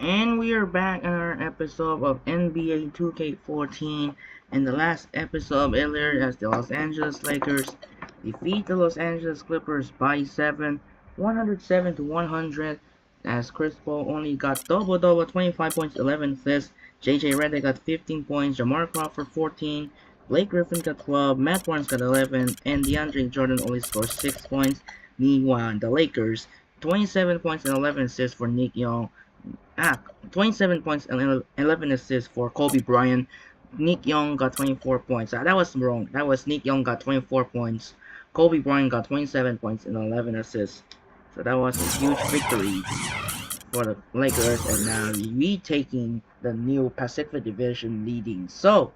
And we are back on our episode of NBA 2K14. In the last episode earlier, as the Los Angeles Lakers defeat the Los Angeles Clippers by 107 to 100. As Chris Paul only got double-double, 25 points, 11 assists. JJ Redick got 15 points, Jamar Crawford 14, Blake Griffin got 12, Matt Barnes got 11, and DeAndre Jordan only scored 6 points. Meanwhile, the Lakers, 27 points and 11 assists for Nick Young. 27 points and 11 assists for Kobe Bryant. Nick Young got 24 points. That was wrong. That was Nick Young got 24 points. Kobe Bryant got 27 points and 11 assists. So that was a huge victory for the Lakers, and now retaking the new Pacific Division leading. So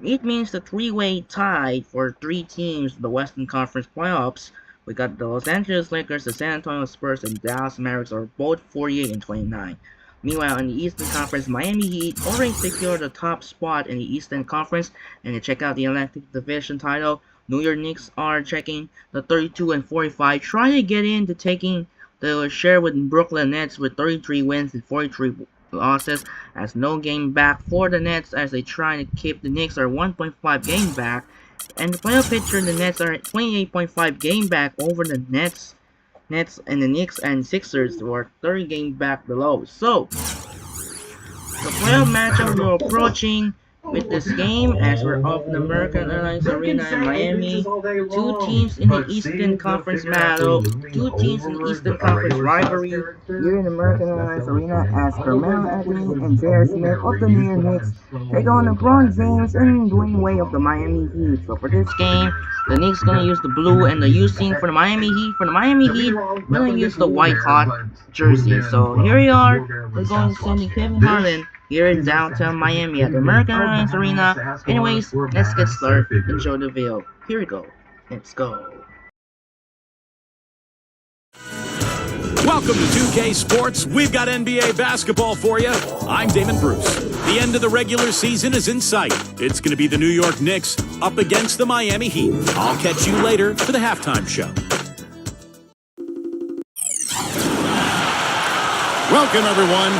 it means the three-way tie for three teams in the Western Conference playoffs. We got the Los Angeles Lakers, the San Antonio Spurs, and Dallas Mavericks are both 48 and 29. Meanwhile, in the Eastern Conference, Miami Heat already secured the top spot in the Eastern Conference, and to check out the Atlantic Division title, New York Knicks are checking the 32 and 45, trying to get into taking the share with Brooklyn Nets with 33 wins and 43 losses, as no game back for the Nets as they try to keep the Knicks are 1.5 game back, and the playoff picture, the Nets are 28.5 game back over the Nets and the Knicks and Sixers were 30 game back below. So the playoff matchup we're approaching with this game as we're off the American Airlines Arena in Miami. Two teams in the Eastern Conference battle, two teams in the Eastern Conference rivalry here in American Airlines Arena as Carmelo Anthony and J.R. Smith of the New York Knicks take on LeBron James and Dwayne Wade of the Miami Heat. So for this game, the Knicks gonna use the blue and the using for the Miami Heat. For the Miami Heat, we're gonna use the white hot jersey. So here we are. We're going to send Kevin Harlan here in downtown Miami at the American Airlines Arena. Anyways, let's get started. Enjoy the video. Here we go. Let's go. Welcome to 2K Sports. We've got NBA basketball for you. I'm Damon Bruce. The end of the regular season is in sight. It's going to be the New York Knicks up against the Miami Heat. I'll catch you later for the halftime show. Welcome, everyone.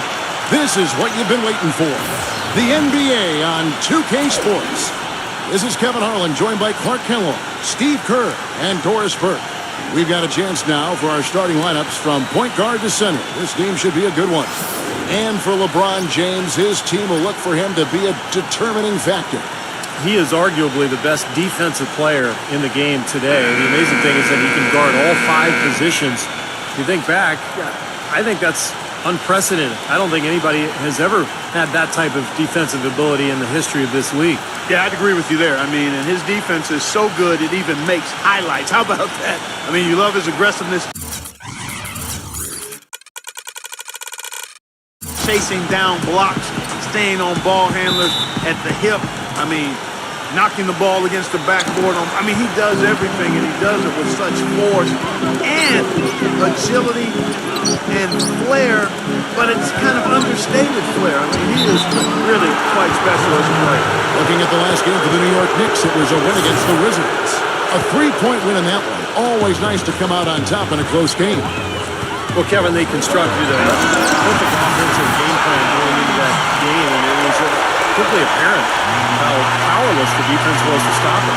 This is what you've been waiting for. The NBA on 2K Sports. This is Kevin Harlan, joined by Clark Kellogg, Steve Kerr, and Doris Burke. We've got a chance now for our starting lineups from point guard to center. This game should be a good one. And for LeBron James, his team will look for him to be a determining factor. He is arguably the best defensive player in the game today. The amazing thing is that he can guard all five positions. If you think back, I think that's unprecedented. I don't think anybody has ever had that type of defensive ability in the history of this league. Yeah, I'd agree with you there. I mean, and his defense is so good it even makes highlights. How about that? I mean, you love his aggressiveness. Chasing down blocks, staying on ball handlers at the hip. I mean, knocking the ball against the backboard. I mean, he does everything, and he does it with such force and agility and flair, but it's kind of understated flair. I mean, he is really quite special as a player. Looking at the last game for the New York Knicks, it was a win against the Wizards. A three-point win in that one. Always nice to come out on top in a close game. Well, Kevin, they constructed a perfect offensive game plan going into that game, and it was quickly apparent how powerless the defense was to stop it.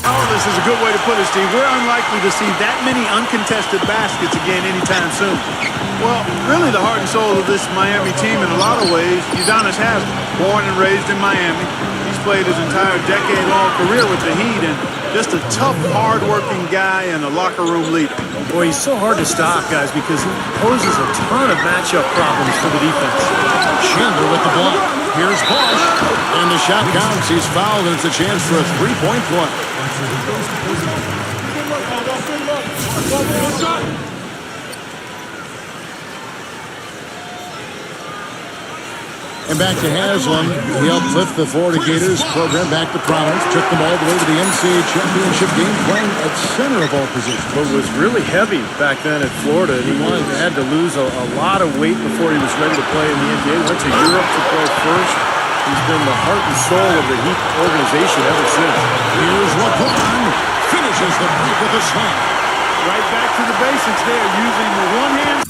Powerless is a good way to put it, Steve. We're unlikely to see that many uncontested baskets again anytime soon. Well, really the heart and soul of this Miami team in a lot of ways, Udonis Haslem, born and raised in Miami. He's played his entire decade-long career with the Heat, and just a tough, hard-working guy and a locker room leader. Boy, he's so hard to stop, guys, because he poses a ton of matchup problems for the defense. Chandler with the block. Here's Bosch. And the shot counts. He's fouled, and it's a chance for a three-point play. And back to Haslem. He helped lift the Florida Gators program back to prominence. Took them all the way to the NCAA championship game, playing at center of all positions. But was really heavy back then at Florida. He had to lose a lot of weight before he was ready to play in the NBA. Went to Europe to play first. He's been the heart and soul of the Heat organization ever since. Here's LeBron. Finishes the break with a slam. Right back to the basics there, using the one hand.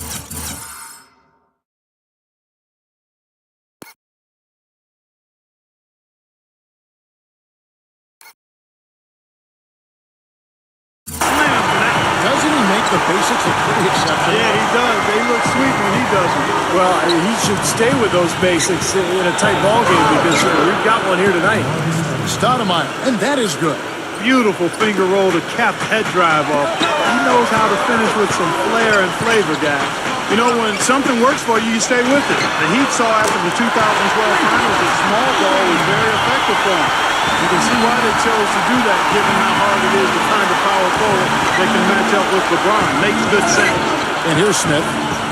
Doesn't he make the basics look pretty exceptional? Yeah, he does. They look sweet when he does them. Well, he should stay with those basics in a tight ball game because we've got one here tonight. Stoudemire, and that is good. Beautiful finger roll to cap that drive off. He knows how to finish with some flair and flavor, guys. You know, when something works for you, you stay with it. The Heat saw after the 2012 finals that small ball was very effective for them. You can see why they chose to do that, given how hard it is to find a power forward that can match up with LeBron. Makes good sense. And here's Smith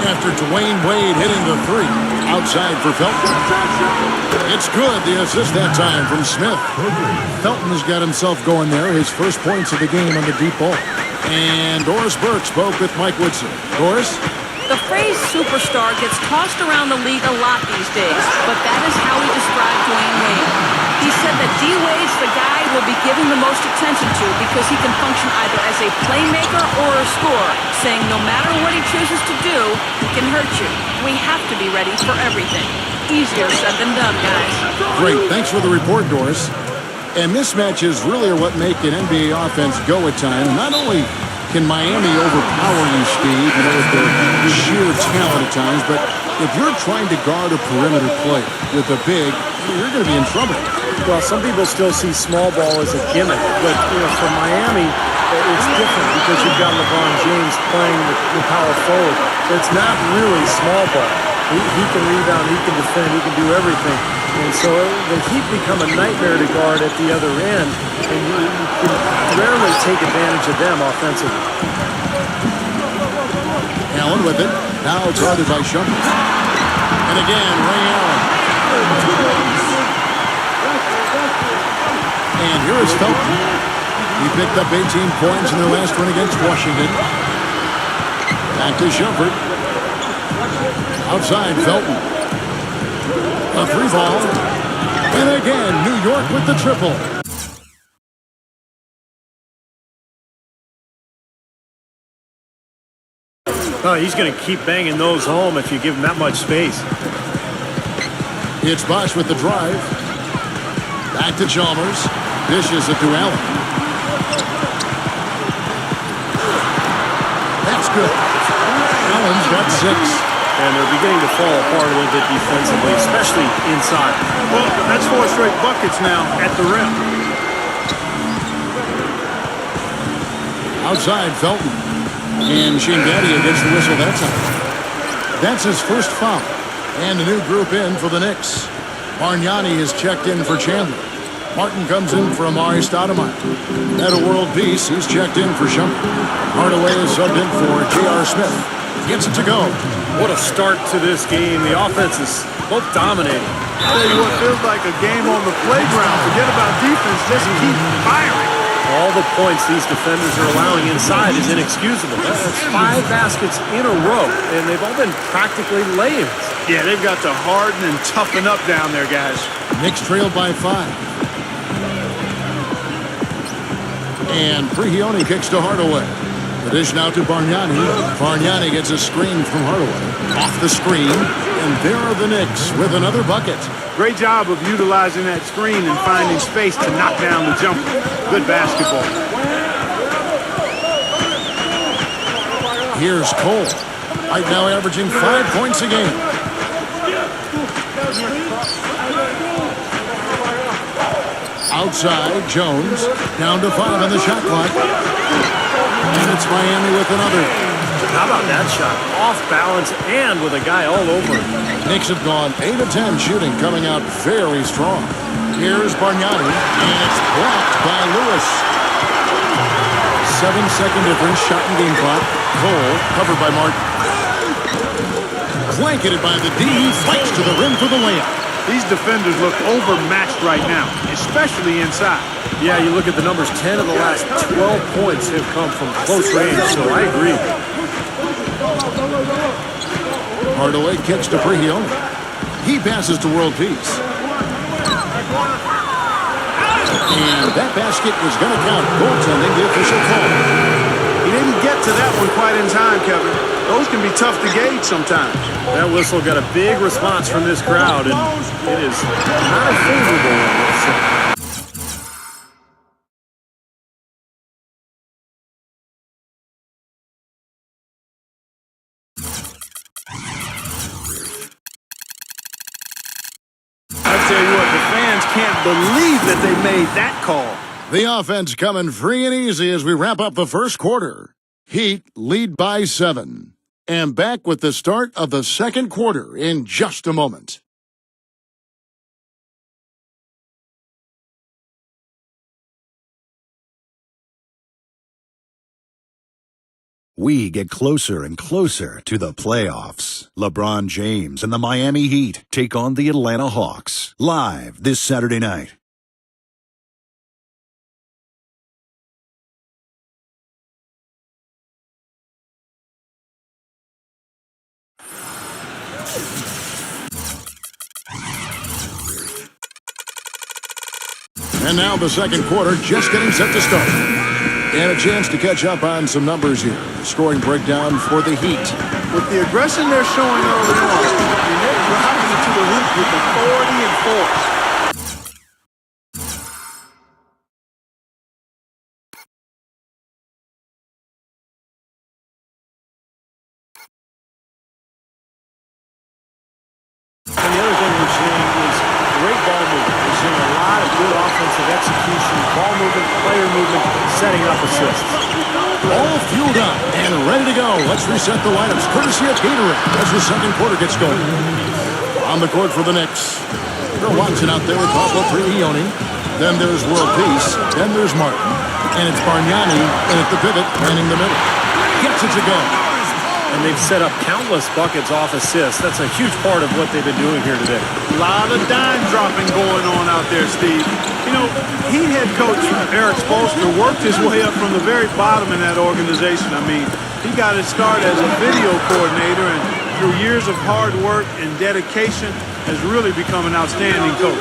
after Dwayne Wade hitting the three. Outside for Felton. It's good, the assist that time from Smith. Felton's got himself going there, his first points of the game on the deep ball. And Doris Burke spoke with Mike Woodson. Doris? The phrase superstar gets tossed around the league a lot these days, but that is how he described Dwayne Wade. He said that D. Wade's the guy we'll be giving the most attention to because he can function either as a playmaker or a scorer, saying no matter what he chooses to do, he can hurt you. We have to be ready for everything. Easier said than done, guys. Great, thanks for the report, Doris. And mismatches really are what make an NBA offense go at times. Not only can Miami overpower you, Steve, with their sheer talent at times, but if you're trying to guard a perimeter play with a big, you're going to be in trouble. Well, some people still see small ball as a gimmick, but for Miami, it's different because you've got LeBron James playing the power forward. It's not really small ball. He can rebound, he can defend, he can do everything. And so the Heat become a nightmare to guard at the other end, and you can rarely take advantage of them offensively. Allen with it. Now guarded by Shumpert. And again, Ray Allen. And here is Felton. He picked up 18 points in their last one against Washington. Back to Shumpert. Outside, Felton. A three ball. And again, New York with the triple. Oh, he's going to keep banging those home if you give him that much space. It's Bosch with the drive. Back to Chalmers. Dishes it to Allen. That's good. Allen's got 6. And they're beginning to fall apart a little bit defensively, especially inside. Well, that's 4 straight buckets now at the rim. Outside, Felton. And Shingadia gets the whistle that time. That's his first foul. And a new group in for the Knicks. Bargnani is checked in for Chandler. Martin comes in for Amari Stoudemire. At a world peace, he's checked in for Shumpert. Hardaway is subbed in for J.R. Smith. Gets it to go. What a start to this game. The offense is both dominating. I'll tell you what feels like a game on the playground. Forget about defense, just keep firing. All the points these defenders are allowing inside is inexcusable. That's 5 baskets in a row, and they've all been practically lay-ins. Yeah, they've got to harden and toughen up down there, guys. Knicks trailed by 5. And Prigioni kicks to Hardaway. The dish now to Bargnani. Bargnani gets a screen from Hardaway. Off the screen, and there are the Knicks with another bucket. Great job of utilizing that screen and finding space to knock down the jumper. Good basketball. Here's Cole. Right now averaging 5 points a game. Outside, Jones. Down to 5 on the shot clock. And it's Miami with another. How about that shot? Off balance and with a guy all over it. Knicks have gone 8 of 10 shooting, coming out very strong. Here's Bargnani, and it's blocked by Lewis. 7-second difference, shot and game clock. Cole, covered by Martin. Blanketed by the D, he fights to the rim for the layup. These defenders look overmatched right now, especially inside. Yeah, you look at the numbers, 10 of the last 12 points have come from close range, so I agree. Hardaway kicks to Prigioni. He passes to World Peace. And that basket is going to count. Goaltending, the official call. He didn't get to that one quite in time, Kevin. Those can be tough to gauge sometimes. That whistle got a big response from this crowd, and it is not a favorable one, let's say. I tell you what, the fans can't believe that they made that call. The offense coming free and easy as we wrap up the first quarter. Heat lead by 7. And back with the start of the second quarter in just a moment. We get closer and closer to the playoffs. LeBron James and the Miami Heat take on the Atlanta Hawks live this Saturday night. And now the second quarter just getting set to start. And a chance to catch up on some numbers here. Scoring breakdown for the Heat. With the aggression they're showing early on, they're driving it to the hoop with authority and force. And the other thing we're seeing is great ball movement. We're seeing a lot of good offensive execution, ball movement, player movement, setting up assists. All fueled up and ready to go. Let's reset the lineups courtesy of Gatorade as the second quarter gets going. On the court for the Knicks. They're watching out there with Pablo Prigioni. Then there's World Peace. Then there's Martin. And it's Bargnani in at the pivot, manning the middle. Gets it to go. And they've set up countless buckets off assists. That's a huge part of what they've been doing here today. A lot of dime dropping going on out there, Steve. You know, Heat head coach Eric Spoelstra worked his way up from the very bottom in that organization. I mean, he got his start as a video coordinator, and through years of hard work and dedication, has really become an outstanding coach.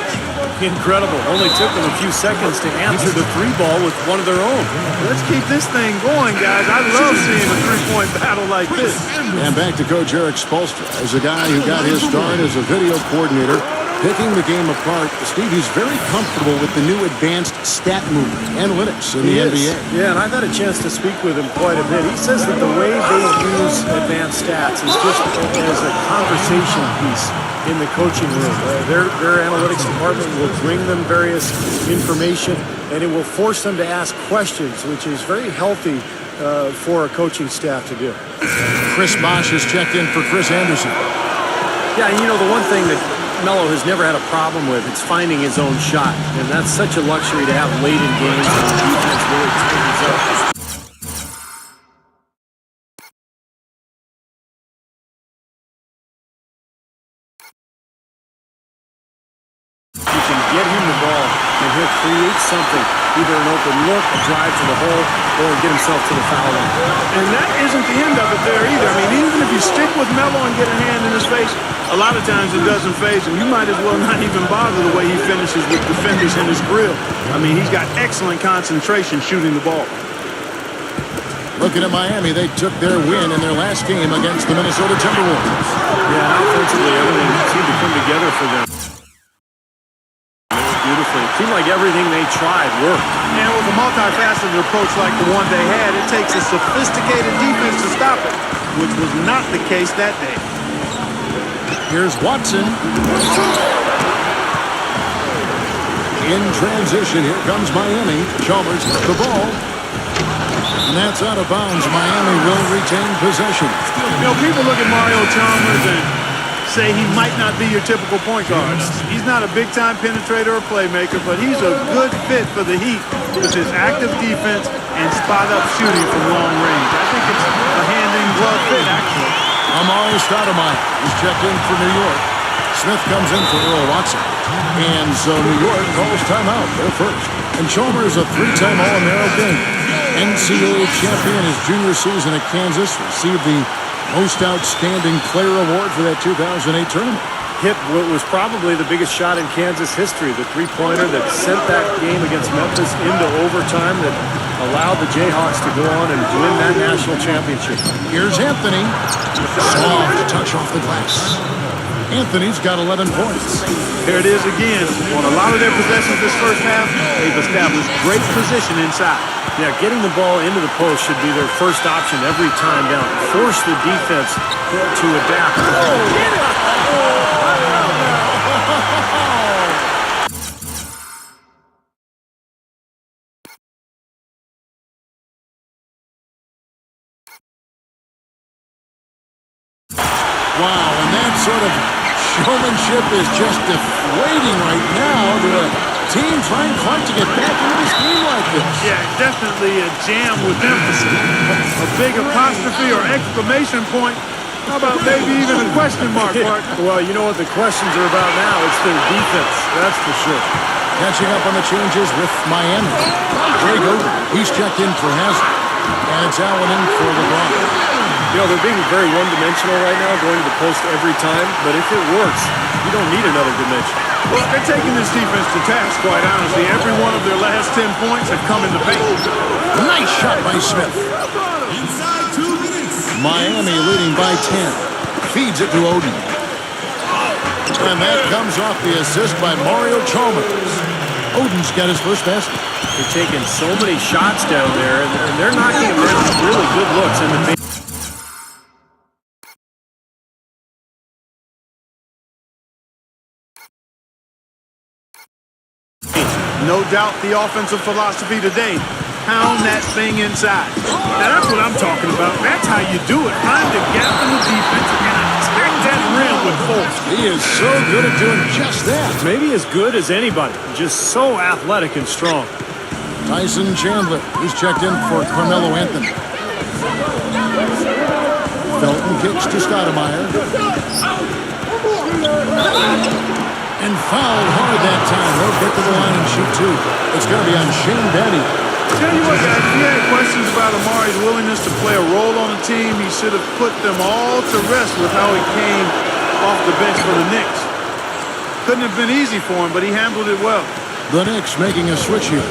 Incredible. Only took them a few seconds to answer the three ball with one of their own. Let's keep this thing going, guys. I love seeing a three-point battle like this. And back to Coach Eric Spoelstra as a guy who got his start as a video coordinator, picking the game apart. Steve, he's very comfortable with the new advanced stat movement, analytics in the NBA. Yeah, and I've had a chance to speak with him quite a bit. He says that the way they use advanced stats is just as a conversation piece in the coaching room. Their analytics department will bring them various information, and it will force them to ask questions, which is very healthy for a coaching staff to do. Chris Bosh has checked in for Chris Anderson. Yeah, you know, the one thing that Melo has never had a problem with, it's finding his own shot, and that's such a luxury to have late in games when the defense really turns up. Get him the ball, and he'll create something, either an open look, a drive to the hole, or get himself to the foul line. And that isn't the end of it there either. I mean, even if you stick with Melo and get a hand in his face, a lot of times it doesn't faze him. You might as well not even bother the way he finishes with defenders in his grill. I mean, he's got excellent concentration shooting the ball. Looking at Miami, they took their win in their last game against the Minnesota Timberwolves. Yeah, offensively, everything seemed to come together for them. Beautifully. It seemed like everything they tried worked. And with a multifaceted approach like the one they had, it takes a sophisticated defense to stop it, which was not the case that day. Here's Watson. In transition, here comes Miami. Chalmers with the ball. And that's out of bounds. Miami will retain possession. You know, people look at Mario Chalmers and say he might not be your typical point guard. He's not a big-time penetrator or playmaker, but he's a good fit for the Heat with his active defense and spot-up shooting from long range. I think it's a hand-in-glove fit, actually. Amari Stoudemire is checked in for New York. Smith comes in for Earl Watson. And so New York calls timeout. They're first. And Chalmers, a three-time All-American, NCAA champion his junior season at Kansas, received the Most Outstanding Player Award for that 2008 tournament. hit what was probably the biggest shot in Kansas history, the three-pointer that sent that game against Memphis into overtime that allowed the Jayhawks to go on and win that national championship. Here's Anthony. Soft touch off the glass. Anthony's got 11 points. There it is again. On a lot of their possessions this first half, they've established great position inside. Yeah, getting the ball into the post should be their first option every time down. Force the defense to adapt. Wow, and that sort of showmanship is just deflating right now to a team trying hard to get back into this game like this. Yeah, definitely a jam with emphasis. A big apostrophe or exclamation point. How about maybe even a question mark, Mark? Well, you know what the questions are about now? It's their defense, that's for sure. Catching up on the changes with Miami. Greg Oden, he's checked in for Hazard. And it's Allen in for LeBron. You know, they're being very one-dimensional right now, going to the post every time. But if it works, you don't need another dimension. Well, they're taking this defense to task, quite honestly. Every one of their last 10 points have come in the paint. Nice shot by Smith. Inside 2 minutes. Miami leading by 10. Feeds it to Oden. And that comes off the assist by Mario Chalmers. Oden's got his first basket. They're taking so many shots down there, and they're knocking them down with really good looks in the paint. No doubt the offensive philosophy today. Pound that thing inside. Now that's what I'm talking about. That's how you do it. Find the gap in the defense and attack that rim with force. He is so good at doing just that. Maybe as good as anybody. Just so athletic and strong. Tyson Chandler, he's checked in for Carmelo Anthony. Felton kicks to Stoudemire. And fouled hard that time. He'll get to the line and shoot two. It's going to be on Shane Battier. Tell you what, guys, if you had questions about Amari's willingness to play a role on the team, he should have put them all to rest with how he came off the bench for the Knicks. Couldn't have been easy for him, but he handled it well. The Knicks making a switch here.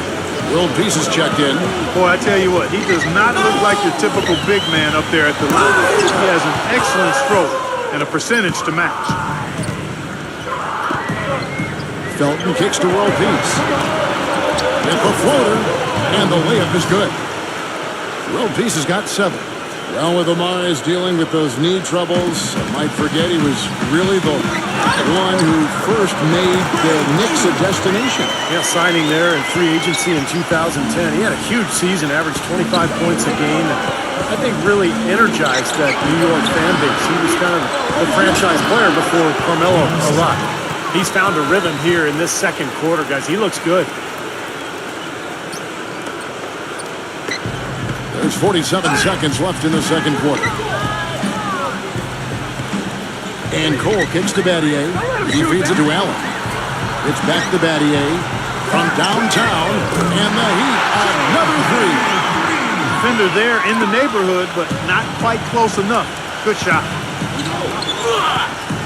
World Peace is checked in. Boy, I tell you what, he does not look like your typical big man up there at the line. He has an excellent stroke and a percentage to match. Felton kicks to World Peace. At the floater, and the layup is good. World Peace has got 7. Well, with Amari's dealing with those knee troubles, I might forget he was really the one who first made the Knicks a destination. Yeah, signing there in free agency in 2010. He had a huge season, averaged 25 points a game, and I think really energized that New York fan base. He was kind of the franchise player before Carmelo arrived. He's found a rhythm here in this second quarter, guys. He looks good. There's 47 seconds left in the second quarter. And Cole kicks to Battier. He feeds it to Allen. It's back to Battier from downtown. And the Heat, another three. Defender there in the neighborhood, but not quite close enough. Good shot.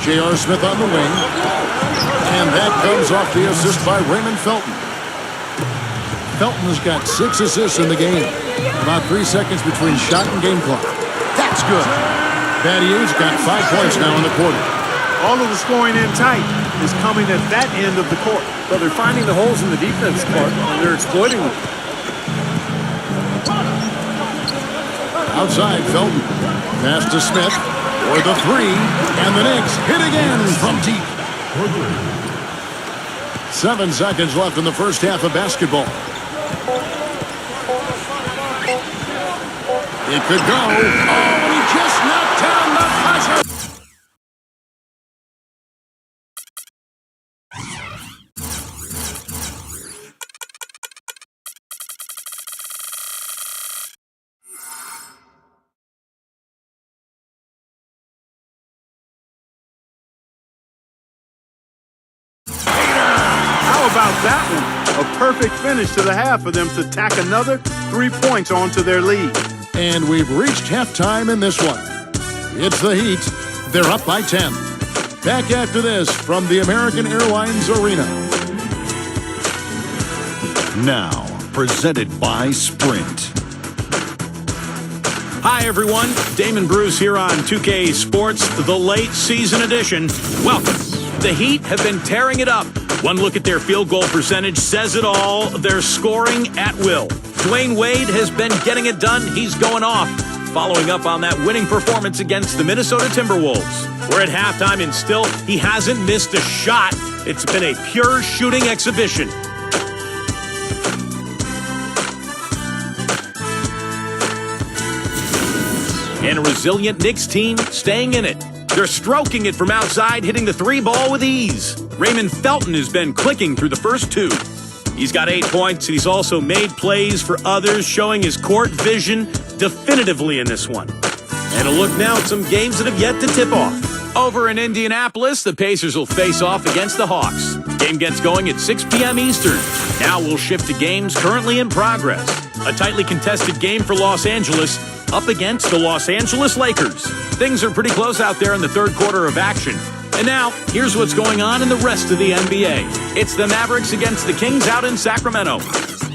J.R. Smith on the wing. And that comes off the assist by Raymond Felton. Felton has got 6 assists in the game. About 3 seconds between shot and game clock. That's good. Battier's got 5 points now in the quarter. All of the scoring in tight is coming at that end of the court. But they're finding the holes in the defense part, and they're exploiting them. Outside, Felton. Pass to Smith for the 3. And the Knicks hit again from deep. 7 seconds left in the first half of basketball. It could go. Oh, he just knocked down the buzzer. How about that one? A perfect finish to the half for them to tack another 3 points onto their lead. And we've reached halftime in this one. It's the Heat. They're up by 10. Back after this from the American Airlines Arena. Now, presented by Sprint. Hi, everyone. Damon Bruce here on 2K Sports, the late season edition. Welcome. The Heat have been tearing it up. One look at their field goal percentage says it all. They're scoring at will. Dwayne Wade has been getting it done. He's going off, following up on that winning performance against the Minnesota Timberwolves. We're at halftime, and still, he hasn't missed a shot. It's been a pure shooting exhibition. And a resilient Knicks team staying in it. They're stroking it from outside, hitting the three ball with ease. Raymond Felton has been clicking through the first two. He's got 8 points, and he's also made plays for others, showing his court vision definitively in this one. And a look now at some games that have yet to tip off. Over in Indianapolis, the Pacers will face off against the Hawks. Game gets going at 6 p.m. Eastern. Now we'll shift to games currently in progress. A tightly contested game for Los Angeles up against the Los Angeles Lakers. Things are pretty close out there in the third quarter of action. And now, here's what's going on in the rest of the NBA. It's the Mavericks against the Kings out in Sacramento.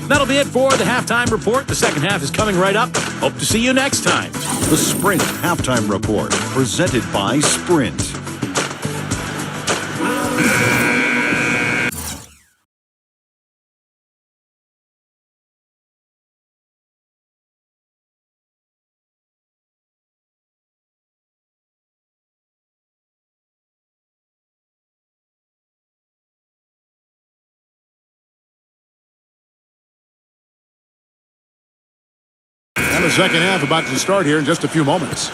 That'll be it for the halftime report. The second half is coming right up. Hope to see you next time. The Sprint Halftime Report, presented by Sprint. And the second half about to start here in just a few moments.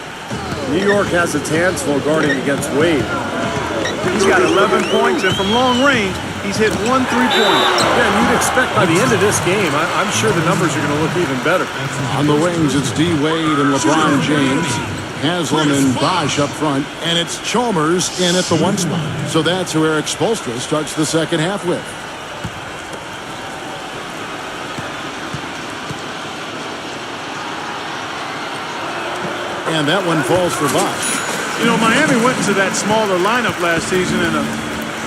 New York has its hands full guarding against Wade. He's got 11 points, and from long range, he's hit 1 3-pointer. Yeah, and you'd expect by the end of this game, I'm sure the numbers are going to look even better. On the wings, it's D. Wade and LeBron James. Haslam and Bosch up front, and it's Chalmers in at the 1 spot. So that's who Eric Spoelstra starts the second half with. And that one falls for Bosch. You know, Miami went into that smaller lineup last season, and a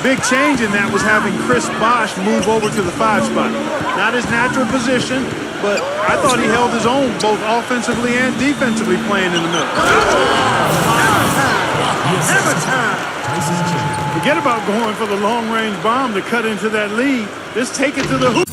big change in that was having Chris Bosch move over to the 5 spot. Not his natural position, but I thought he held his own both offensively and defensively playing in the middle. Forget about going for the long-range bomb to cut into that lead. Just take it to the hoop.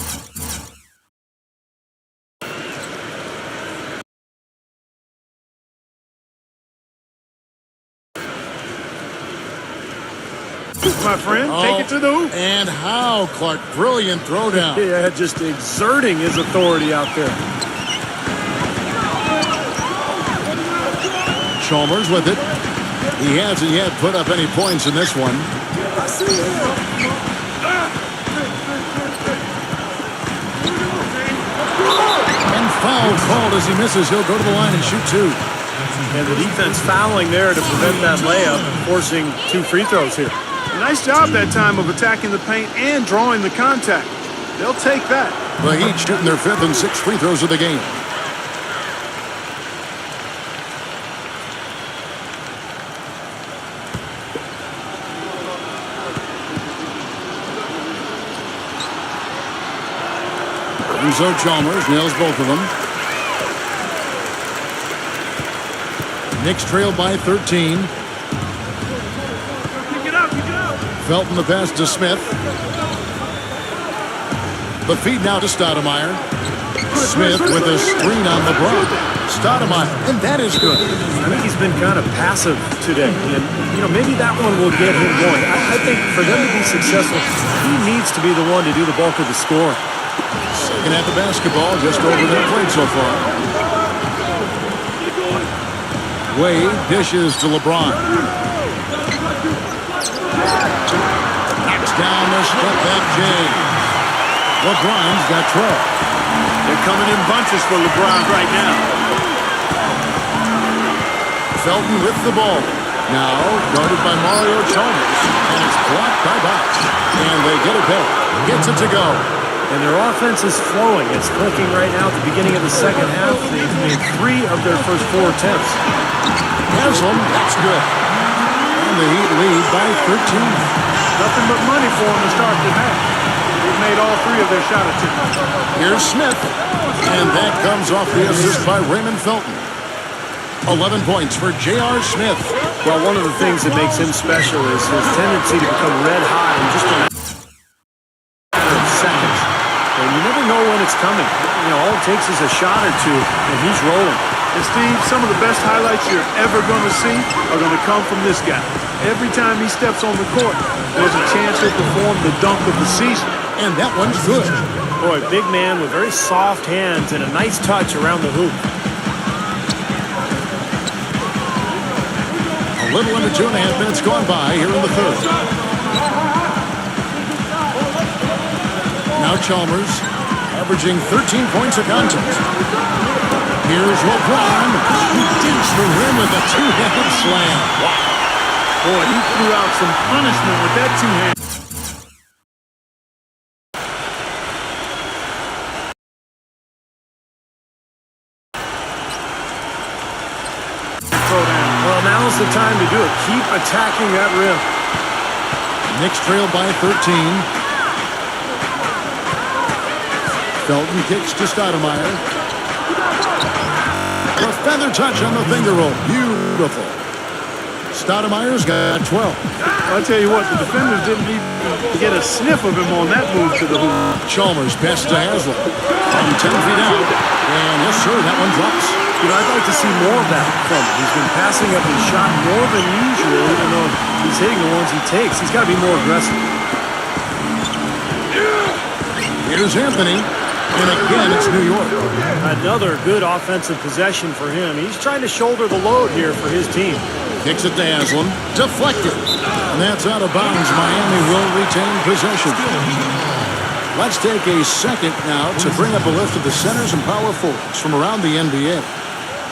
My friend, take it to the hoop. And how, Clark, brilliant throwdown. Yeah, just exerting his authority out there. Chalmers with it. He hasn't yet put up any points in this one. And foul called as he misses. He'll go to the line and shoot 2. And the defense fouling there to prevent that layup, forcing 2 free throws here. Nice job that time of attacking the paint and drawing the contact. They'll take that. The Heat shooting their 5th and 6th free throws of the game. And so Chalmers nails both of them. Knicks trailed by 13. Felton the pass to Smith. The feed now to Stoudemire. Smith with a screen on LeBron. Stoudemire, and that is good. I think he's been kind of passive today. And, you know, maybe that one will get him going. I think for them to be successful, he needs to be the one to do the bulk of the score. Second at the basketball, just over their plate so far. Wade dishes to LeBron. Knocks down the step-back J. LeBron's got 12. They're coming in bunches for LeBron right now. Felton with the ball. Now guarded by Mario Chalmers. And it's blocked by Bosch. And they get it back. Gets it to go. And their offense is flowing. It's clicking right now at the beginning of the second half. They've made 3 of their first 4 attempts. Haslam, that's good. And the Heat lead by 13. Nothing but money for him to start the half. They've made all three of their shot attempts. Here's Smith. And that comes off the assist by Raymond Felton. 11 points for J.R. Smith. Well, one of the things that makes him special is his tendency to become red hot in just a matter of seconds. And you never know when it's coming. You know, all it takes is a shot or two, and he's rolling. And Steve, some of the best highlights you're ever going to see are going to come from this guy. Every time he steps on the court, there's a chance he'll perform the dunk of the season. And that one's good. Boy, big man with very soft hands and a nice touch around the hoop. A little under 2.5 minutes gone by here in the third. Now Chalmers, averaging 13 points a contest. Here's LeBron. He digs the rim with a two-handed slam. Boy, he threw out some punishment with that two-hand. Well, now's the time to do it. Keep attacking that rim. Knicks trail by 13. Felton kicks to Stoudemire. A feather touch on the finger roll. Beautiful. Stoudemire's got 12. I'll tell you what, the defenders didn't even get a sniff of him on that move to the hoop. Chalmers passes to Haslam. From 10 feet out. And yes, sir, that one drops. You know, I'd like to see more of that from him. He's been passing up his shot more than usual, even though he's hitting the ones he takes. He's got to be more aggressive. Here's Anthony. And again, it's New York. Another good offensive possession for him. He's trying to shoulder the load here for his team. Kicks it to Haslam. Deflected. And that's out of bounds. Miami will retain possession. Let's take a second now to bring up a list of the centers and power forwards from around the NBA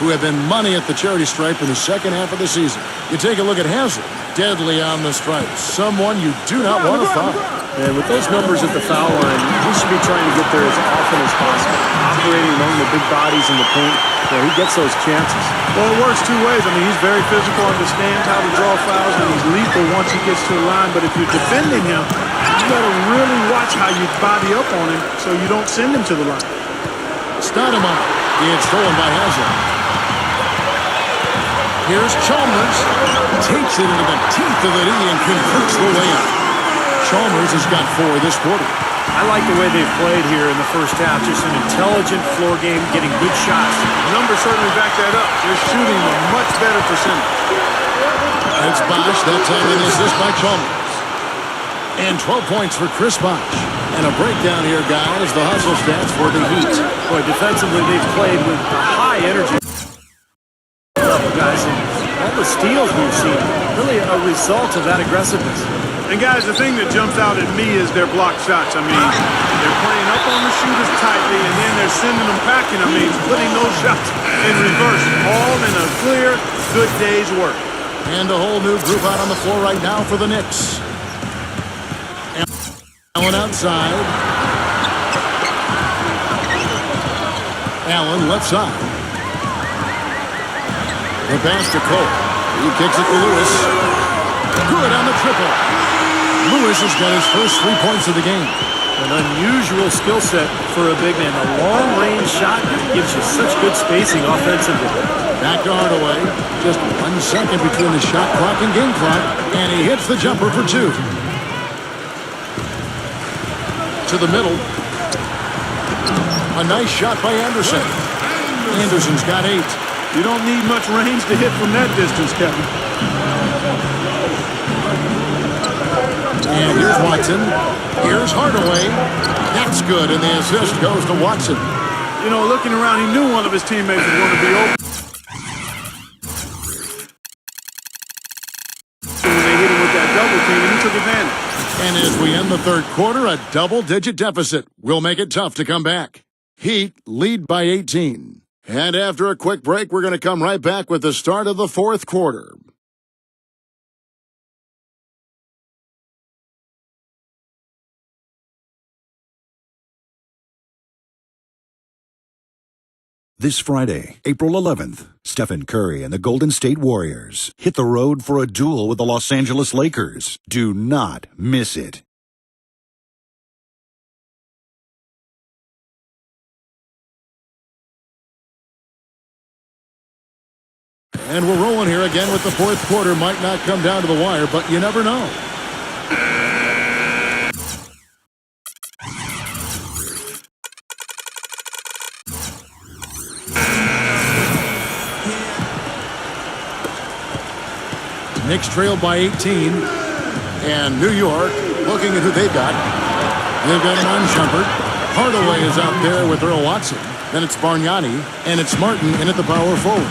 who have been money at the charity stripe in the second half of the season. You take a look at Haslam. Deadly on the stripes. Someone you do not want to foul. And with those numbers at the foul line, he should be trying to get there as often as possible. Operating among the big bodies in the paint, where he gets those chances. Well, it works two ways. I mean, he's very physical, understands how to draw fouls, and he's lethal once he gets to the line. But if you're defending him, you got to really watch how you body up on him so you don't send him to the line. Stoudemire. It's stolen by Haslam. Here's Chalmers. Takes it into the teeth of the knee and converts the layup. Chalmers has got 4 this quarter. I like the way they've played here in the first half. Just an intelligent floor game, getting good shots. The numbers certainly back that up. They're shooting a much better percentage. It's Bosh. That time an assist by Chalmers. And 12 points for Chris Bosh. And a breakdown here, guys. The hustle stats for the Heat. Boy, defensively, they've played with a high energy level, guys. And all the steals we've seen, really a result of that aggressiveness. And guys, the thing that jumps out at me is their block shots. I mean, they're playing up on the shooters tightly, and then they're sending them packing. I mean, putting those shots in reverse, all in a clear, good day's work. And a whole new group out on the floor right now for the Knicks. Allen outside. Allen left side. The pass to Cole. He kicks it to Lewis. Good on the triple. Lewis has got his first 3 points of the game. An unusual skill set for a big man. A long-range shot gives you such good spacing offensively. Back to Hardaway. Just 1 second between the shot clock and game clock. And he hits the jumper for 2. To the middle. A nice shot by Anderson. Anderson's got 8. You don't need much range to hit from that distance, Kevin. And here's Watson. Here's Hardaway. That's good, and the assist goes to Watson. You know, looking around, he knew one of his teammates was going to be open. When they hit him with that double team, and he took advantage. And as we end the third quarter, a double-digit deficit will make it tough to come back. Heat lead by 18. And after a quick break, we're going to come right back with the start of the fourth quarter. This Friday, April 11th, Stephen Curry and the Golden State Warriors hit the road for a duel with the Los Angeles Lakers. Do not miss it. And we're rolling here again with the fourth quarter. Might not come down to the wire, but you never know. Knicks trailed by 18. And New York looking at who they've got. They've got Mon Shumpert. Hardaway is out there with Earl Watson. Then it's Bargnani. And it's Martin in at the power forward.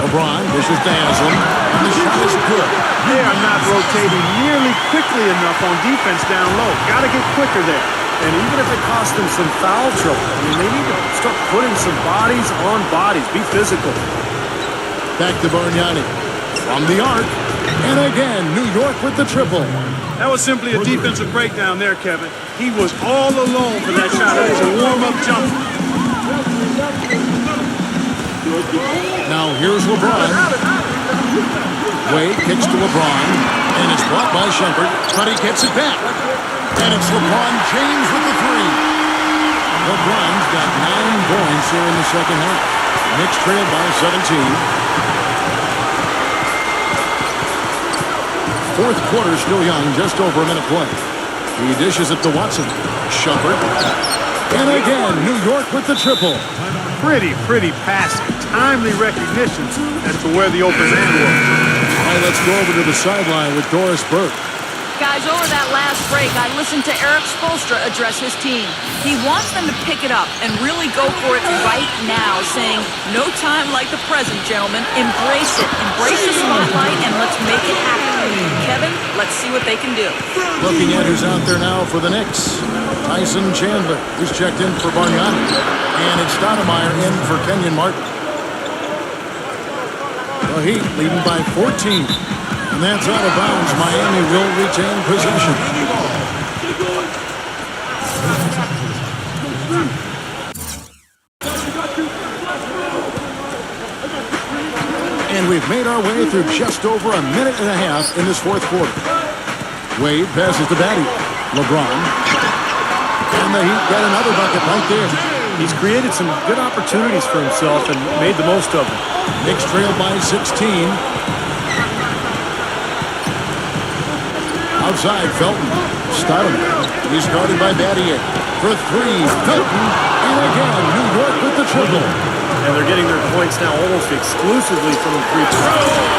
LeBron dishes to Haslam. And the shot is good. They are not rotating nearly quickly enough on defense down low. Got to get quicker there. And even if it costs them some foul trouble, I mean, they need to start putting some bodies on bodies. Be physical. Back to Bargnani. From the arc. And again, New York with the triple. That was simply a defensive breakdown there, Kevin. He was all alone for that shot. It was a warm-up jumper. Now here's LeBron. Wade kicks to LeBron. And it's blocked by Shumpert. But he gets it back. And it's LeBron James with the three. LeBron's got 9 points here in the second half. Knicks trailed by 17. Fourth quarter still young, just over a minute play. He dishes it to Watson. Shumpert. And again, New York with the triple. Pretty passing. Timely recognition as to where the open man was. All right, let's go over to the sideline with Doris Burke. Guys, over that last break, I listened to Eric Spoelstra address his team. He wants them to pick it up and really go for it right now, saying, no time like the present, gentlemen. Embrace it. Embrace the spotlight, and let's make it happen. Kevin, let's see what they can do. Looking at who's out there now for the Knicks. Tyson Chandler, who's checked in for Bargnani. And it's Stoudemire in for Kenyon Martin. The Heat leading by 14. And that's out of bounds. Miami will retain possession. And we've made our way through just over a minute and a half in this fourth quarter. Wade passes to Batty. LeBron. And the Heat got another bucket right there. He's created some good opportunities for himself and made the most of them. Knicks trail by 16. Outside, Felton. Stoudemire. He's guarded by Battier. For three, Felton. And again, New York with the triple. And they're getting their points now almost exclusively from the three-point.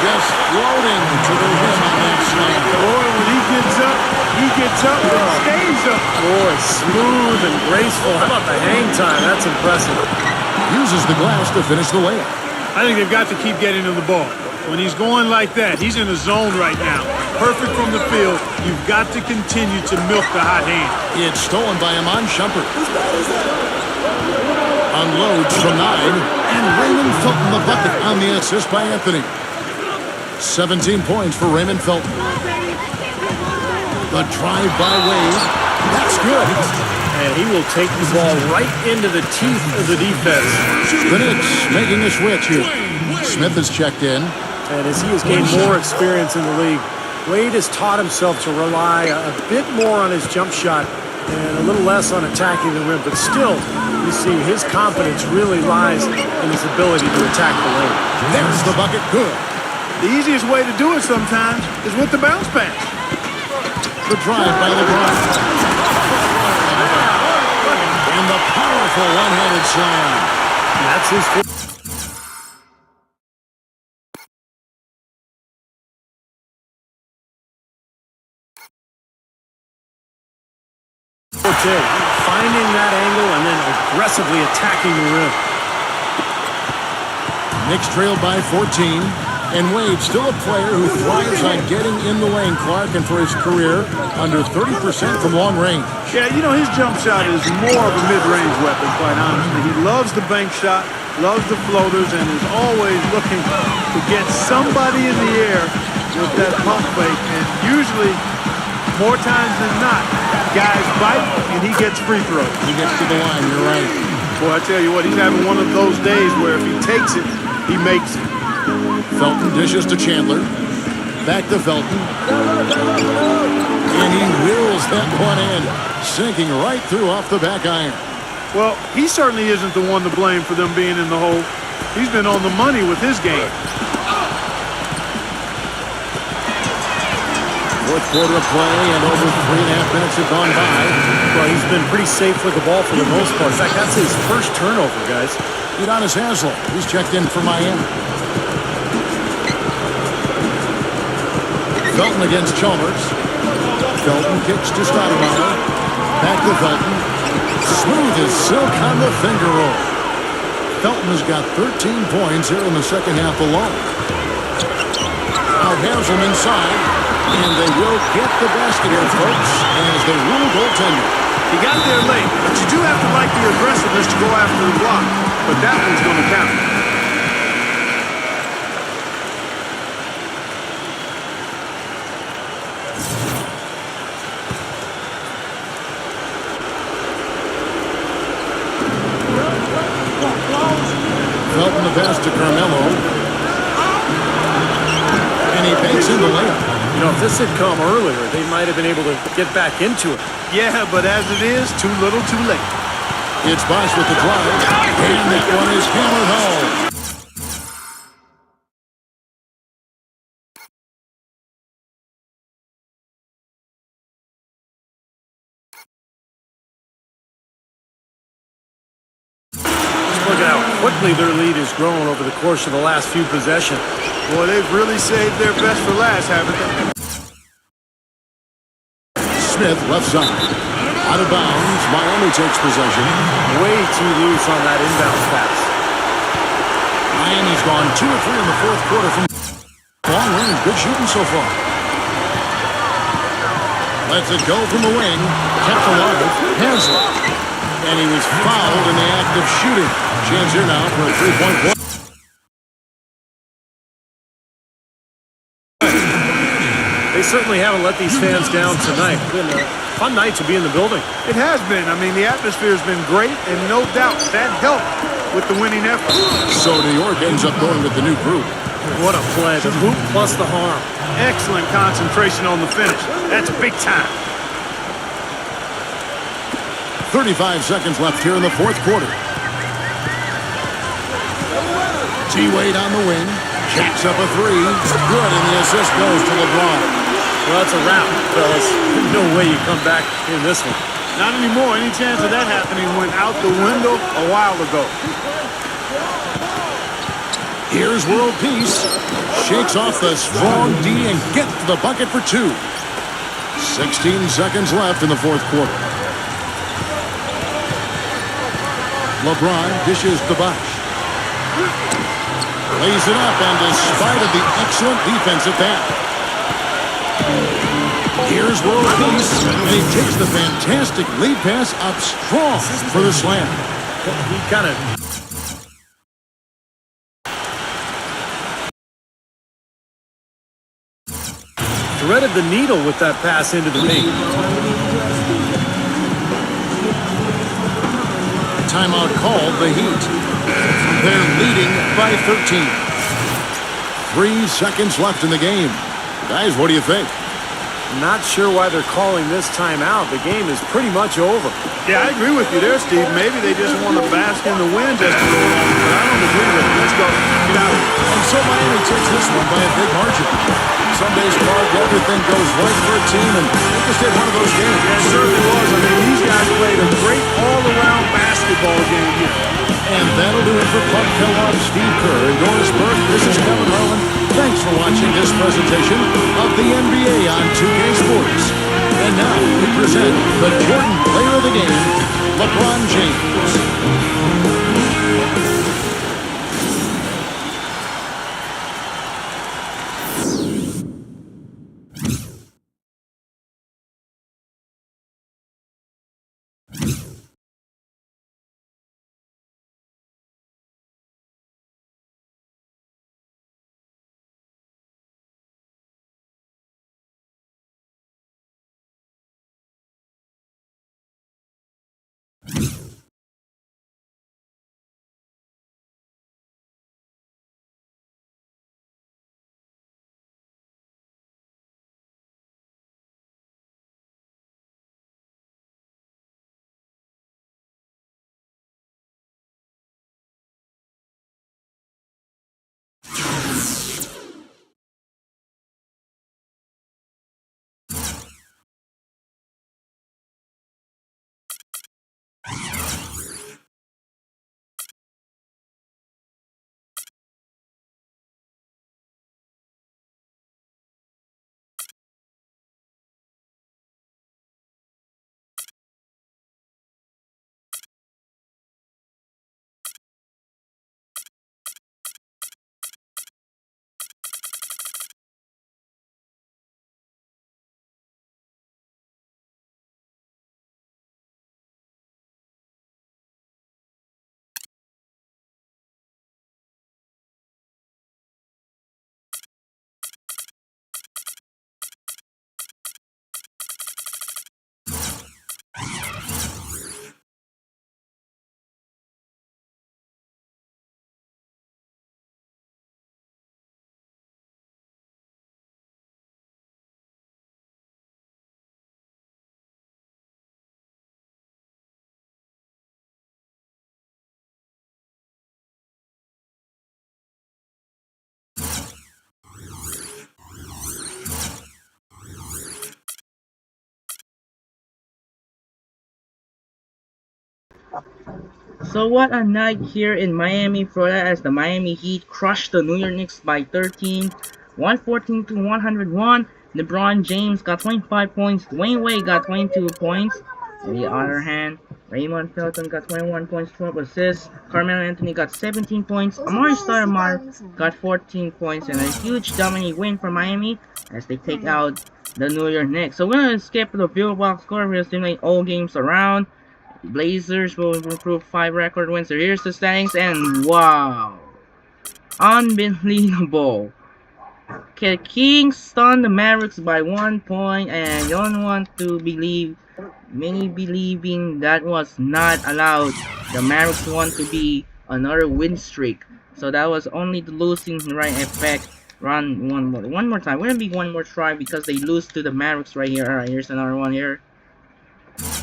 Just floating to the rim on that slam. Boy, when he gets up and stays up. Boy, smooth and graceful. How about the hang time? That's impressive. Uses the glass to finish the layup. I think they've got to keep getting him the ball. When he's going like that, he's in the zone right now. Perfect from the field. You've got to continue to milk the hot hand. It's stolen by Mon Shumpert. Unloads from 9. And Raymond Felton the bucket on the assist by Anthony. 17 points for Raymond Felton. The drive by Wade. That's good. And he will take the ball right into the teeth of the defense. The Knicks making a switch here. Smith has checked in. And as he has gained more experience in the league, Wade has taught himself to rely a bit more on his jump shot and a little less on attacking the rim. But still, you see his confidence really lies in his ability to attack the lane. There's the bucket. Good. The easiest way to do it sometimes is with the bounce pass. The drive by LeBron. And the powerful one-handed slam. That's his fifth. Finding that angle and then aggressively attacking the rim. Knicks trailed by 14. And Wade, still a player who thrives on getting in the lane, Clark, and for his career, under 30% from long range. Yeah, you know, his jump shot is more of a mid-range weapon, quite honestly. He loves the bank shot, loves the floaters, and is always looking to get somebody in the air with that pump fake. And usually, more times than not, guys bite and he gets free throws. He gets to the line, you're right. Boy, I tell you what, he's having one of those days where if he takes it, he makes it. Felton dishes to Chandler. Back to Felton. And he wheels that one in, sinking right through off the back iron. Well, he certainly isn't the one to blame for them being in the hole. He's been on the money with his game. Fourth quarter of play, and over 3.5 minutes have gone by. Well, he's been pretty safe with the ball for the most part. In fact, that's his first turnover, guys. Udonis Haslem, he's checked in for Miami. Felton against Chalmers. Felton kicks to Stoudemire. Back to Felton. Smooth as silk on the finger roll. Felton has got 13 points here in the second half alone. Now Haslem inside, and they will get the basket here, folks, as they rule goaltender. He got there late, but you do have to like the aggressiveness to go after the block. But that one's going to count. Felton the pass to Carmelo. And he banks in the layup. You know, if this had come earlier, they might have been able to get back into it. Yeah, but as it is, too little, too late. It's Bosch with the drive. And that one is hammered home. Look at how quickly their lead has grown over the course of the last few possessions. Boy, they've really saved their best for last, haven't they? Smith, left side. Out of bounds. Miami takes possession. Way too loose on that inbound pass. Miami's gone 2 of 3 in the fourth quarter from long range. Good shooting so far. Lets it go from the wing. Kept alive. Haslem. And he was fouled in the act of shooting. Chance here now for a 3-point play. They certainly haven't let these fans down tonight. It's been a fun night to be in the building. It has been. I mean, the atmosphere's been great, and no doubt that helped with the winning effort. So New York ends up going with the new group. What a play. The hoop plus the harm. Excellent concentration on the finish. That's big time. 35 seconds left here in the fourth quarter. T-Wade on the wing. Jacks up a 3. Good, and the assist goes to LeBron. Well, that's a wrap, fellas. No way you come back in this one. Not anymore. Any chance of that happening went out the window a while ago. Here's world peace. Shakes off the strong D and gets to the bucket for 2. 16 seconds left in the fourth quarter. LeBron dishes to Bosch. Lays it up, and despite of the excellent defense at that. Here's world peace, and he takes the fantastic lead pass up strong for the slam. He kind of... threaded the needle with that pass into the paint. Timeout called, the Heat. They're leading by 13. 3 seconds left in the game. Guys, what do you think? Not sure why they're calling this timeout. The game is pretty much over. Yeah, I agree with you there, Steve. Maybe they just want to bask in the wind just a little longer, but I don't agree with it. Let's go. Get out. And so Miami takes this one by a big margin. Some days, Clark, everything goes right for a team, and they just had one of those games. Yeah, it certainly was. I mean, these guys played a great all-around basketball game here. And that'll do it for Clark Kellogg, Steve Kerr, and Doris Burke. This is Kevin Harlan. Thanks for watching this presentation of the NBA on 2K Sports. And now we present the Jordan Player of the Game, LeBron James. 1 So what a night here in Miami, Florida, as the Miami Heat crushed the New York Knicks by 13, 114 to 101. LeBron James got 25 points. Dwayne Wade got 22 points. On the other hand, Raymond Felton got 21 points, 12 assists. Carmelo Anthony got 17 points. Amari Stoudemire got 14 points, and a huge dominating win for Miami as they take out the New York Knicks. So we're gonna skip the field box score. We're gonna simulate all games around. Blazers will improve 5 record wins. So here's the standings, and wow, unbelievable. Okay, Kings stunned the Mavericks by 1 point, and you don't want to believe, many believing that was not allowed. The Mavericks want to be another win streak, so that was only the losing right effect. Run one more time. We're gonna be one more try because they lose to the Mavericks right here. Alright, here's another one here.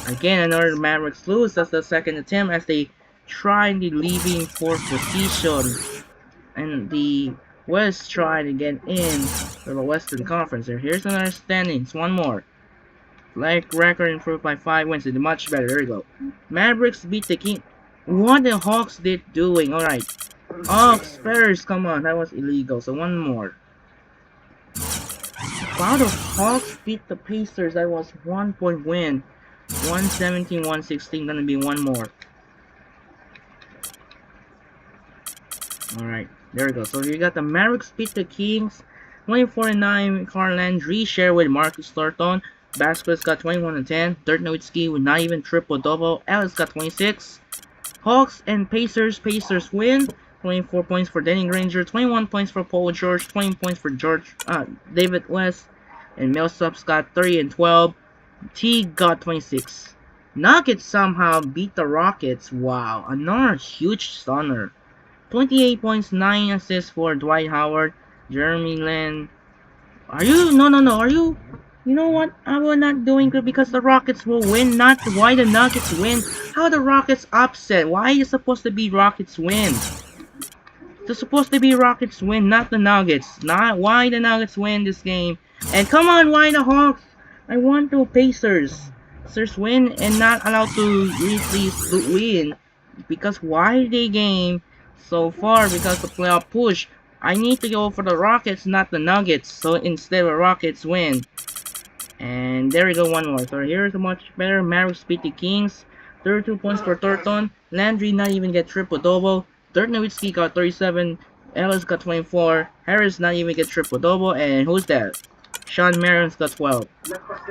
Again, another Mavericks lose. That's the second attempt as they try the leaving fourth position. And the West try to get in to the Western Conference. Here's another standings. One more. Like record improved by 5 wins. It's much better. There we go. Mavericks beat the King. What the Hawks did doing? Alright. Hawks, Spurs, come on. That was illegal. So one more. Wow, the Hawks beat the Pacers. That was 1 point win. 117, 116, gonna be one more. Alright, there we go. So you got the Mavericks beat the Kings. 24-9, Carl Landry share with Marcus Thornton. Vasquez got 21-10. Dirk Nowitzki with not even triple-double. Alex got 26. Hawks and Pacers. Pacers win. 24 points for Danny Granger. 21 points for Paul George. 20 points for David West. And Millsaps got 30 and 12. T got 26. Nuggets somehow beat the Rockets. Wow, another huge stunner. 28 points, 9 assists for Dwight Howard. Jeremy Lin. Are you? No. Are you? You know what? I will not doing good because the Rockets will win. Not why the Nuggets win. How the Rockets upset? Why is it supposed to be Rockets win? It's supposed to be Rockets win, not the Nuggets. Not why the Nuggets win this game. And come on, why the Hawks? I want the Pacers. Pacers win and not allowed to Grizzlies win. Because why they game so far because the playoff push. I need to go for the Rockets, not the Nuggets. So instead of Rockets win. And there we go, one more. So here's a much better. Mavericks beat the Kings. 32 points for Thornton. Landry not even get triple-double. Dirk Nowitzki got 37. Ellis got 24. Harris not even get triple-double. And who's that? Sean Marion's got 12.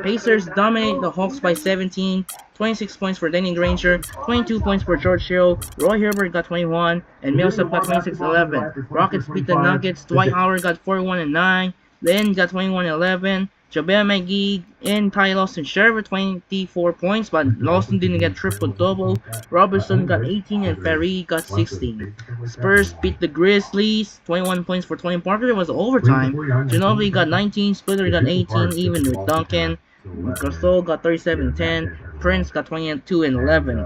Pacers dominate the Hawks by 17. 26 points for Danny Granger. 22 points for George Hill. Roy Herbert got 21. And Millsap got 26-11. Rockets beat the Nuggets. Dwight Howard got 41-9. Lynn got 21-11. JaVale McGee and Ty Lawson shared with 24 points, but Lawson didn't get triple-double. Robertson got 18 and Ferry got 16. Spurs beat the Grizzlies, 21 points for Tony Parker. It was overtime. Ginobili got 19, Splitter got 18, even with Duncan. Gasol got 37-10. Prince got 22 and 11.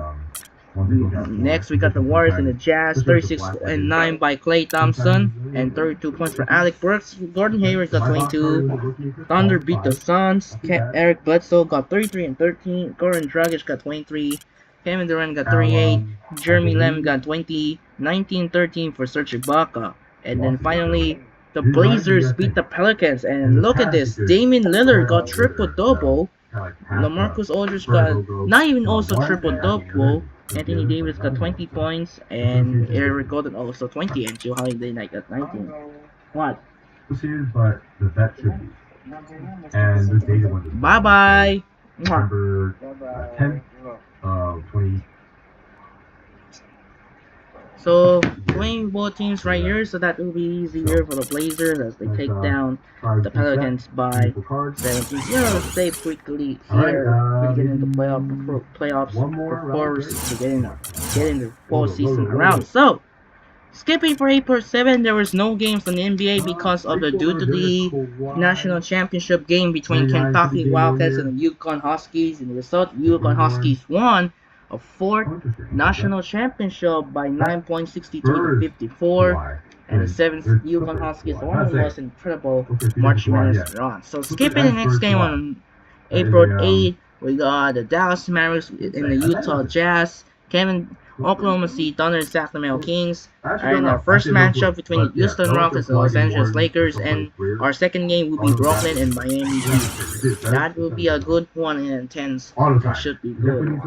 Next, we got the Warriors and the Jazz, 36-9 by Klay Thompson, and 32 points for Alec Burks. Gordon Hayward got 22. Thunder beat the Suns. Eric Bledsoe got 33 and 13. Goran Dragic got 23. Kevin Durant got 38. Jeremy Lamb got 20. 19-13 for Serge Ibaka. And then finally, the Blazers beat the Pelicans. And look at this, Damian Lillard got triple-double. LaMarcus Aldridge got not even also triple-double. Anthony Davis got 20 points, and Eric Gordon also 20, and Joe Holiday Knight got 19. What? But the vet should be. And the data was Bye-bye. November 10th of 20. So, playing both teams right here, so that will be easier for the Blazers as they take down the Pelicans by 17. Let's stay quickly here to get into playoffs before to get in the postseason around. So, skipping for April 7, there was no games on the NBA because of the due to the national championship game between Kentucky Wildcats and the Yukon Huskies. In the result, Yukon Huskies won a fourth national championship by 9.63 to 54, and the seventh Yukon Huskies won the most incredible March Madness run. So skipping the next game on April 8, we got the Dallas Mavericks and the Utah Jazz. Oklahoma City Thunder and Sacramento Kings. And our first matchup between the Houston Rockets and Los Angeles Lakers. And our second game will be Brooklyn and Miami Heat. That will be a good one and intense. It should be good.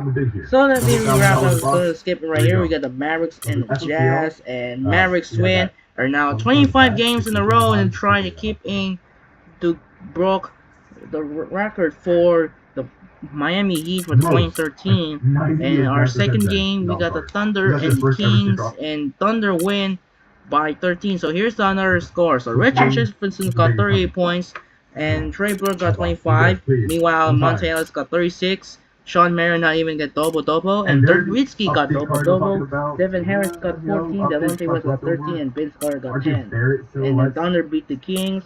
So that we wrap up. So skip it right here. We got the Mavericks and the Jazz. And Mavericks win. Are now 25 games in a row and trying to keep in to broke the record for the Miami Heat for 2013. And our second game, we got the Thunder and the Kings, and Thunder win by 13. So here's another score. So Richard Jefferson got 38 points, and Trey Burke got 25. Meanwhile, Monte Ellis got 36. Sean Marion not even get double-double, and Dirk Nowitzki got double-double. Devin Harris got 14, Delonte West got 13, and Vince Carter got 10. And the Thunder beat the Kings.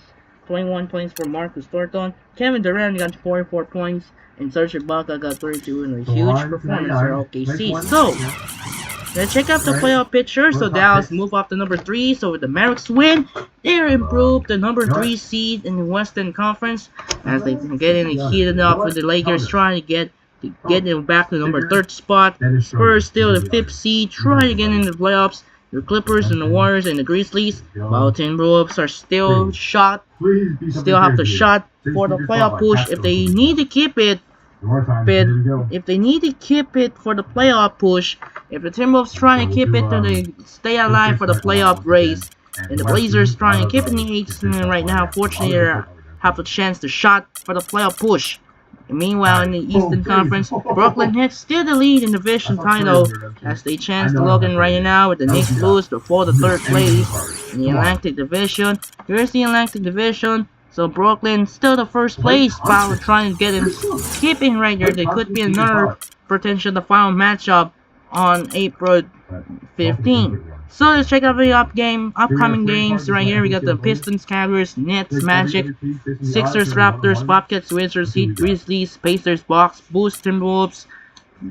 21 points for Marcus Thornton. Kevin Durant got 44 points, and Serge Ibaka got 32 in a huge performance for OKC. So, let's check out the playoff picture. So Dallas move up to number 3. So with the Mavericks win, they're improved the number 3 seed in the Western Conference as they get in and heated up with the Lakers trying to get them back to the number 3rd spot. Spurs still the 5th seed, trying to get in the playoffs. The Clippers and the Warriors and the Grizzlies, while Timberwolves are still have the shot for the playoff push if they need to keep it. But if they need to keep it for the playoff push, if the Timberwolves trying to keep it to stay alive for the playoff race, and the Blazers trying to keep it in the 8th right now, fortunately they have a chance to shot for the playoff push. Meanwhile, in the Eastern Conference, Brooklyn Nets still the lead in the division title as they chance to log in right now with the Knicks lose before the 3rd place in the Atlantic Division. Here's the Atlantic Division. So Brooklyn still the 1st place while trying to get in keeping right there. There could be another potential the final matchup on April 15th. So let's check out the upcoming games right here. We got the Pistons, Cavaliers, Nets, Magic, Sixers, Raptors, Bobcats, Wizards, Heat, Grizzlies, Pacers, Bucks, Bulls, Timberwolves,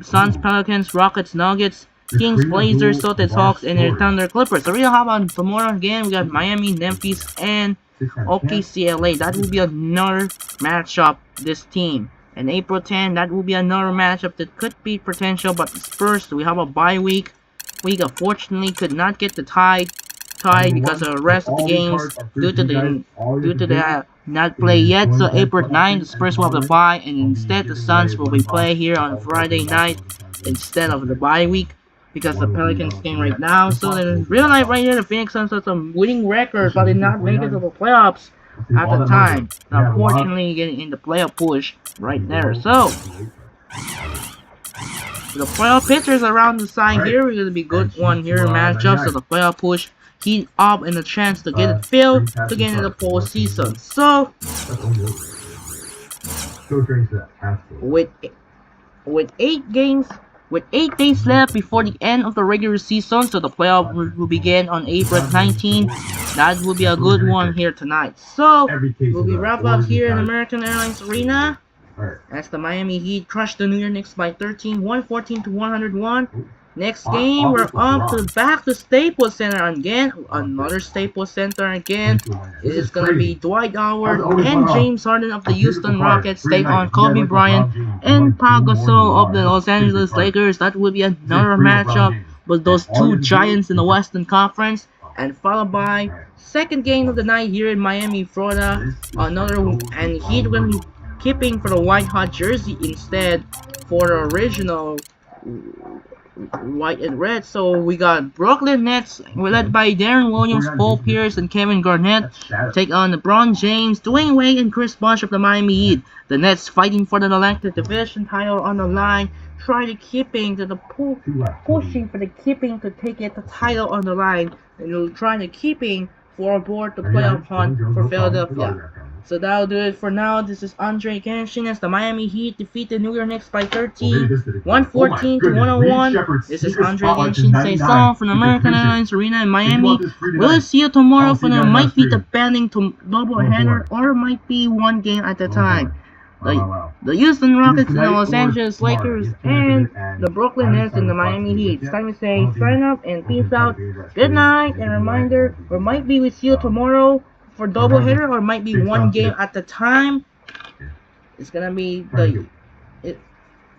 Suns, Pelicans, Rockets, Nuggets, Kings, Blazers, Celtics, Hawks, and the Thunder, Clippers. So real how about tomorrow again? We got Miami, Memphis, and OKC LA. That will be another matchup this team. And April 10, that will be another matchup that could be potential, but first we have a bye week. We unfortunately could not get the tie because of the rest of the games due to the not play yet. So April 9, the Spurs will have the bye, and instead the Suns will be play here on Friday night instead of the bye week because the Pelicans game right now. So in real life right here, the Phoenix Suns have some winning records, but did not make it to the playoffs at the time. Unfortunately, getting in the playoff push right there. So the playoff pictures around the side here, we're gonna be good one here matchups. So the playoff push, heat up and a chance to get it filled to get into the postseason. So with 8 days left before the end of the regular season, so the playoff will begin on April 19. That will be a good one here tonight. So we'll be wrap up here in American Airlines Arena. As the Miami Heat crushed the New York Knicks by 13, 114 to 101. Next game, we're off to back to Staples Center again. Another Staples Center again. It is gonna be Dwight Howard and James Harden of the Houston Rockets take on Kobe Bryant and Pau Gasol of the Los Angeles Lakers. That will be another matchup with those two giants in the Western Conference. And followed by second game of the night here in Miami, Florida. And Heat will be keeping for the white hot jersey instead for the original white and red. So we got Brooklyn Nets led by Darren Williams, Paul Pierce, and Kevin Garnett take on LeBron James, Dwayne Wade, and Chris Bosh of the Miami Heat. The Nets fighting for the Atlantic Division title on the line, trying to pushing for the keeping to take it the title on the line, and trying to keeping for aboard the playoff hunt for Philadelphia. So that'll do it for now. This is Andre Genshin as the Miami Heat defeat the New York Knicks by 13, 114 to 101. This is Andre Genshin say so from American Airlines Arena in Miami. We'll see you tomorrow for the might be depending to doubleheader or might be one game at a time. The Houston Rockets and the Los Angeles Lakers and the Brooklyn Nets and the Miami Heat. It's time to say sign up and peace out. Good night, and reminder, we might be with you tomorrow for doubleheader or might be one game at the time. It's gonna be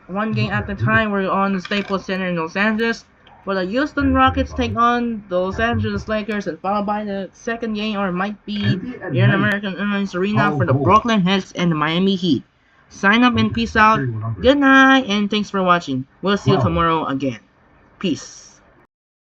one game at the time. We're on the Staples Center in Los Angeles. For the Houston Rockets take on the Los Angeles Lakers, and followed by the second game, or might be here in American Airlines Arena for the Brooklyn Nets and the Miami Heat. Sign up and peace out. Good night, and thanks for watching. We'll see you tomorrow again. Peace.